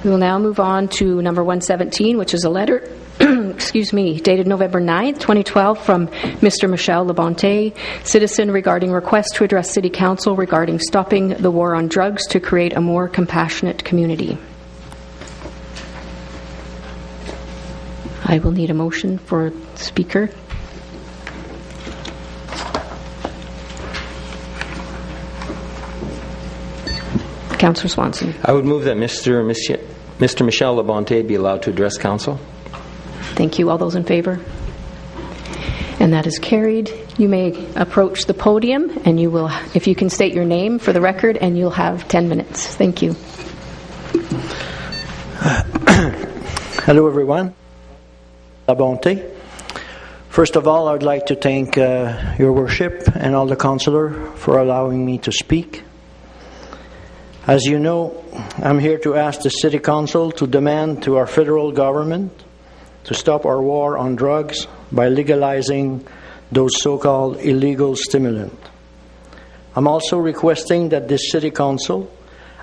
We will now move on to number 117, which is a letter, dated November 9th, 2012, from Mr. Michel Labonte, citizen, regarding request to address City Council regarding stopping the war on drugs to create a more compassionate community. I will need a motion for speaker. Councillor Swanson. I would move that Mr. Michel Labonte be allowed to address Council. Thank you. All those in favour? And that is carried. You may approach the podium, and you will, if you can state your name for the record, and you'll have 10 minutes. Thank you. Hello, everyone. Labonte. First of all, I'd like to thank your worship and all the councillor for allowing me to speak. As you know, I'm here to ask the City Council to demand to our federal government to stop our war on drugs by legalizing those so-called illegal stimulants. I'm also requesting that this City Council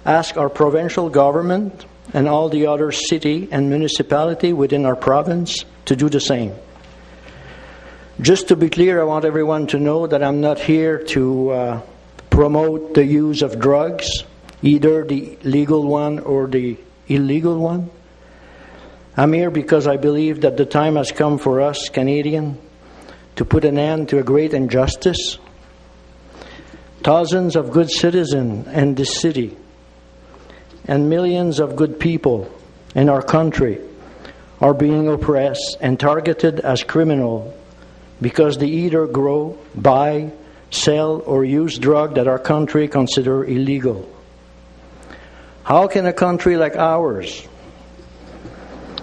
ask our provincial government and all the other city and municipality within our province to do the same. Just to be clear, I want everyone to know that I'm not here to promote the use of drugs, either the legal one or the illegal one. I'm here because I believe that the time has come for us, Canadians, to put an end to a great injustice. Thousands of good citizens in this city and millions of good people in our country are being oppressed and targeted as criminals because they either grow, buy, sell, or use drugs that our country considers illegal. How can a country like ours,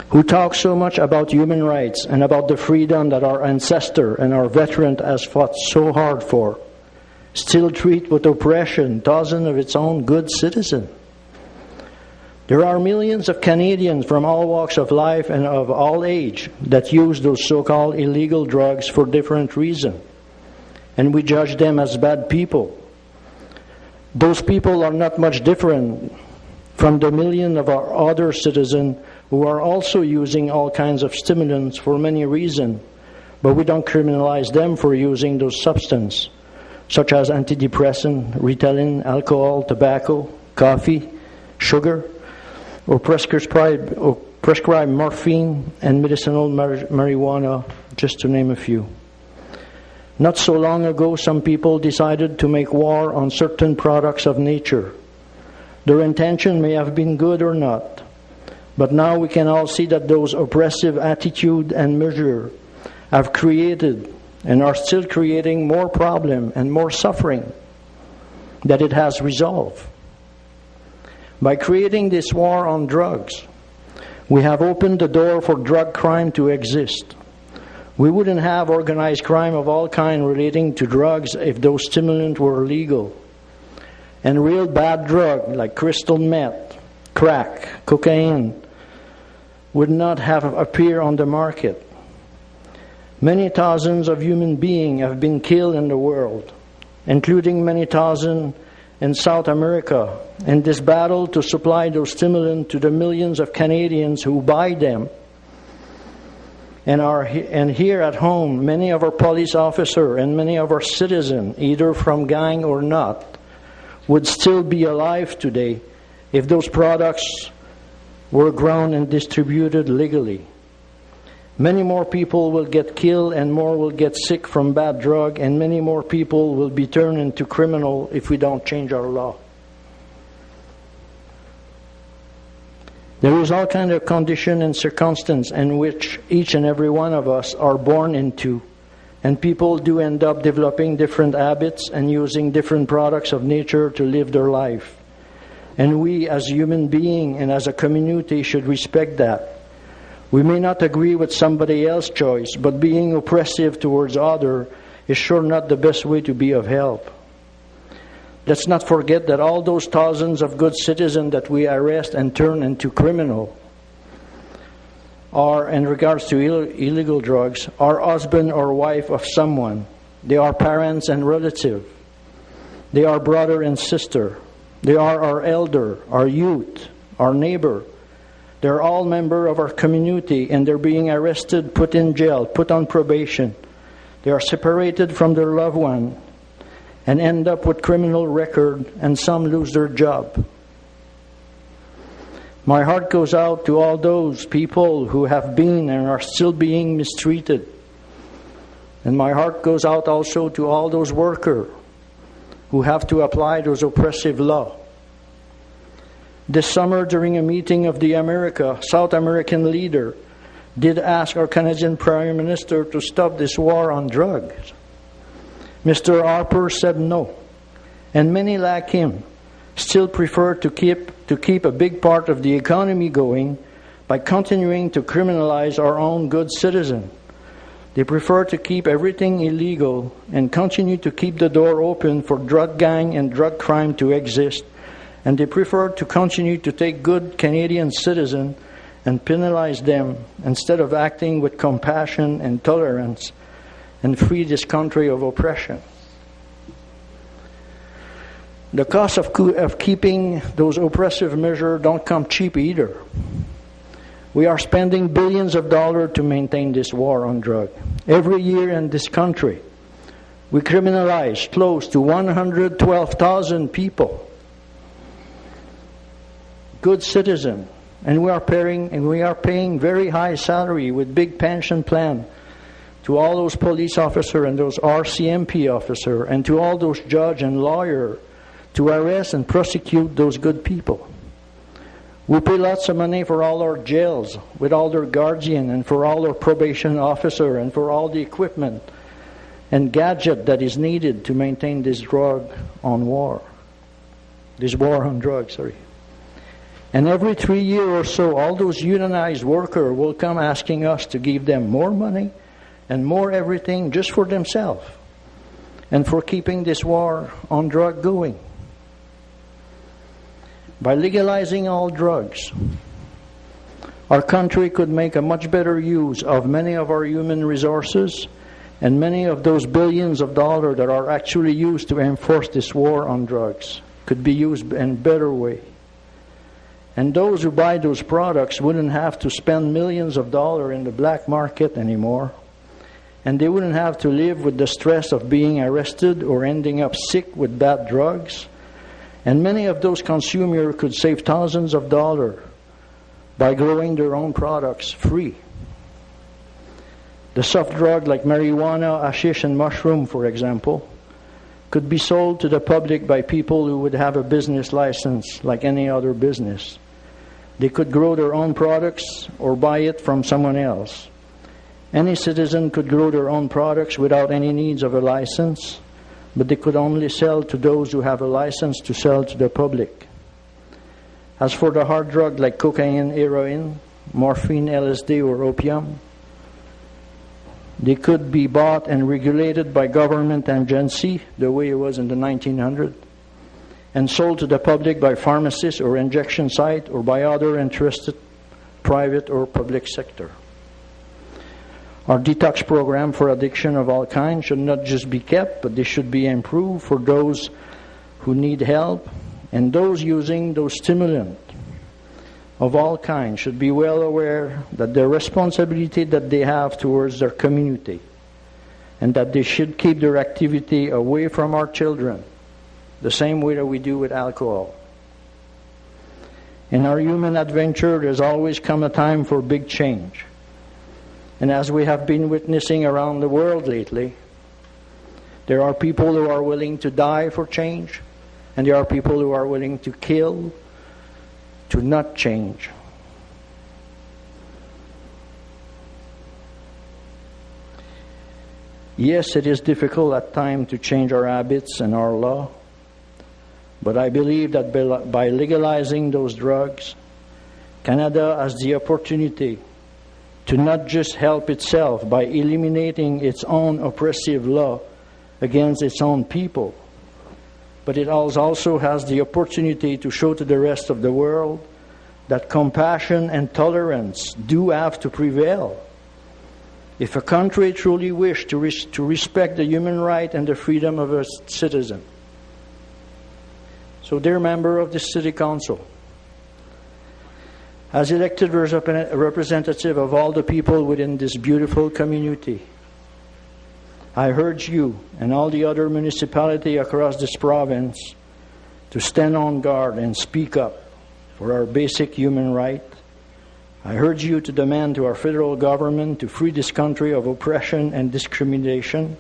who talks so much about human rights and about the freedom that our ancestors and our veterans has fought so hard for, still treat with oppression thousands of its own good citizens? There are millions of Canadians from all walks of life and of all age that use those so-called illegal drugs for different reasons, and we judge them as bad people. Those people are not much different from the million of our other citizens who are also using all kinds of stimulants for many reasons, but we don't criminalize them for using those substances, such as antidepressant, Ritalin, alcohol, tobacco, coffee, sugar, or prescribed morphine and medicinal marijuana, just to name a few. Not so long ago, some people decided to make war on certain products of nature. Their intention may have been good or not, but now we can all see that those oppressive attitudes and measures have created and are still creating more problem and more suffering that it has resolved. By creating this war on drugs, we have opened the door for drug crime to exist. We wouldn't have organized crime of all kinds relating to drugs if those stimulants were legal. And real bad drugs like crystal meth, crack, cocaine would not have appeared on the market. Many thousands of human beings have been killed in the world, including many thousands in South America, in this battle to supply those stimulants to the millions of Canadians who buy them. And here at home, many of our police officers and many of our citizens, either from gang or not, would still be alive today if those products were grown and distributed legally. Many more people will get killed and more will get sick from bad drug, and many more people will be turned into criminal if we don't change our law. There is all kind of condition and circumstance in which each and every one of us are born into, and people do end up developing different habits and using different products of nature to live their life. And we as human beings and as a community should respect that. We may not agree with somebody else's choice, but being oppressive towards others is sure not the best way to be of help. Let's not forget that all those thousands of good citizens that we arrest and turn into criminals are, in regards to illegal drugs, are husband or wife of someone. They are parents and relatives. They are brother and sister. They are our elder, our youth, our neighbor, They're all members of our community, and they're being arrested, put in jail, put on probation. They are separated from their loved one and end up with criminal record, and some lose their job. My heart goes out to all those people who have been and are still being mistreated. And my heart goes out also to all those workers who have to apply those oppressive laws. This summer, during a meeting of the South American leader did ask our Canadian Prime Minister to stop this war on drugs. Mr. Harper said no, and many like him still prefer to keep a big part of the economy going by continuing to criminalize our own good citizens. They prefer to keep everything illegal and continue to keep the door open for drug gang and drug crime to exist. And they prefer to continue to take good Canadian citizens and penalize them instead of acting with compassion and tolerance and free this country of oppression. The cost of keeping those oppressive measures don't come cheap either. We are spending billions of dollars to maintain this war on drugs. Every year in this country, we criminalize close to 112,000 people, good citizens, and we are paying very high salary with big pension plan to all those police officers and those RCMP officers and to all those judges and lawyers to arrest and prosecute those good people. We pay lots of money for all our jails with all their guardians and for all our probation officers and for all the equipment and gadget that is needed to maintain this war on drugs. And every 3 years or so, all those unionized workers will come asking us to give them more money and more everything just for themselves and for keeping this war on drug going. By legalizing all drugs, our country could make a much better use of many of our human resources, and many of those billions of dollars that are actually used to enforce this war on drugs could be used in a better way. And those who buy those products wouldn't have to spend millions of dollars in the black market anymore. And they wouldn't have to live with the stress of being arrested or ending up sick with bad drugs. And many of those consumers could save thousands of dollars by growing their own products free. The soft drug like marijuana, hashish, and mushroom, for example, could be sold to the public by people who would have a business license like any other business. They could grow their own products or buy it from someone else. Any citizen could grow their own products without any needs of a license, but they could only sell to those who have a license to sell to the public. As for the hard drug like cocaine, heroin, morphine, LSD, or opium, they could be bought and regulated by government agency, the way it was in the 1900s, and sold to the public by pharmacists or injection site or by other interested private or public sector. Our detox program for addiction of all kinds should not just be kept, but they should be improved for those who need help, and those using those stimulants of all kinds should be well aware that the responsibility that they have towards their community, and that they should keep their activity away from our children, the same way that we do with alcohol. In our human adventure, there's always come a time for big change. And as we have been witnessing around the world lately, there are people who are willing to die for change, and there are people who are willing to kill to not change. Yes, it is difficult at times to change our habits and our law, but I believe that by legalizing those drugs, Canada has the opportunity to not just help itself by eliminating its own oppressive law against its own people, but it also has the opportunity to show to the rest of the world that compassion and tolerance do have to prevail. If a country truly wishes to respect the human right and the freedom of its citizen. So, dear member of the City Council, As elected representative of all the people within this beautiful community, I urge you and all the other municipalities across this province to stand on guard and speak up for our basic human right. I urge you to demand to our federal government to free this country of oppression and discrimination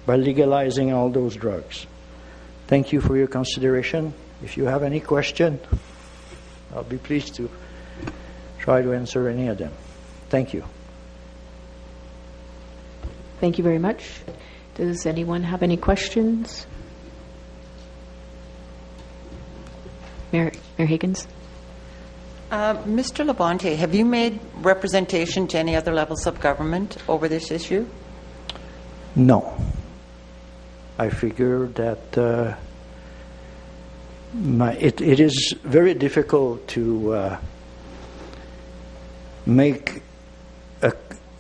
by legalizing all those drugs. Thank you for your consideration. If you have any question, I'll be pleased to try to answer any of them. Thank you. Thank you very much. Does anyone have any questions? Mayor Higgins? Mr. Labonte, have you made representation to any other levels of government over this issue? No. I figure that it is very difficult to make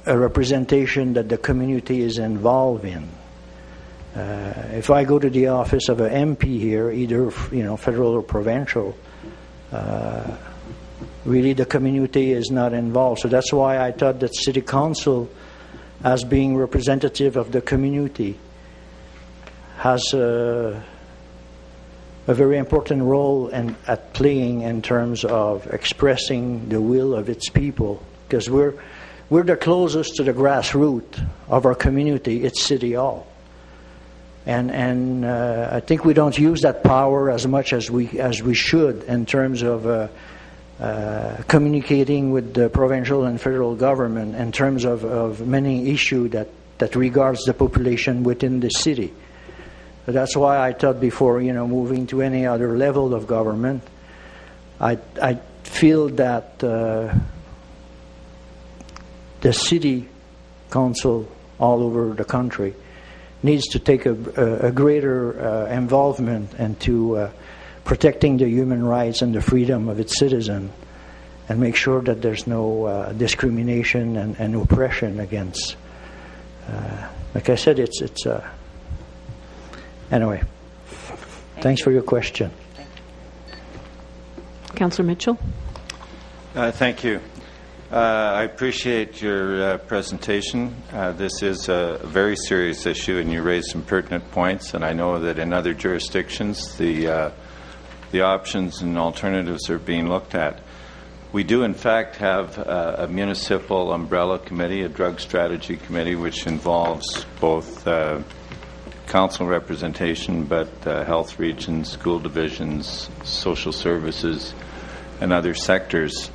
a representation that the community is involved in. If I go to the office of an MP here, either federal or provincial, really the community is not involved. So that's why I thought that City Council, as being representative of the community, has a very important role at playing in terms of expressing the will of its people, because we're the closest to the grassroots of our community. It's City Hall, and I think we don't use that power as much as we should in terms of communicating with the provincial and federal government in terms of many issues that regards the population within the city. So that's why I thought before moving to any other level of government, I feel that the city council all over the country needs to take a greater involvement into protecting the human rights and the freedom of its citizens, and make sure that there's no discrimination and oppression against. Like I said, it's anyway. Thanks for your question. Councillor Mitchell? Thank you. I appreciate your presentation. This is a very serious issue, and you raised some pertinent points. And I know that in other jurisdictions, the options and alternatives are being looked at. We do, in fact, have a municipal umbrella committee, a drug strategy committee, which involves both council representation, but health regions, school divisions, social services, and other sectors.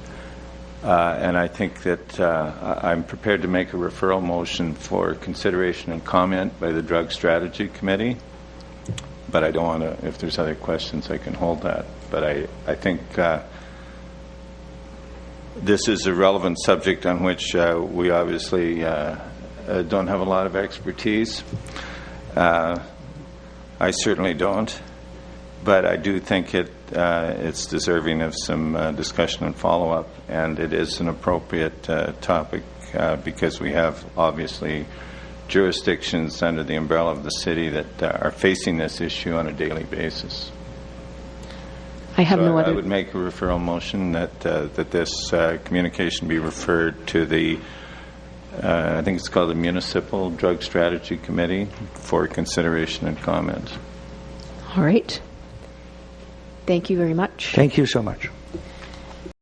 And I think that I'm prepared to make a referral motion for consideration and comment by the Drug Strategy Committee. But I don't want to, if there's other questions, I can hold that. But I think this is a relevant subject on which we obviously don't have a lot of expertise. I certainly don't. But I do think it's deserving of some discussion and follow-up, and it is an appropriate topic because we have obviously jurisdictions under the umbrella of the city that are facing this issue on a daily basis. I would make a referral motion that this communication be referred to the I think it's called the Municipal Drug Strategy Committee for consideration and comment. All right. Thank you very much. Thank you so much.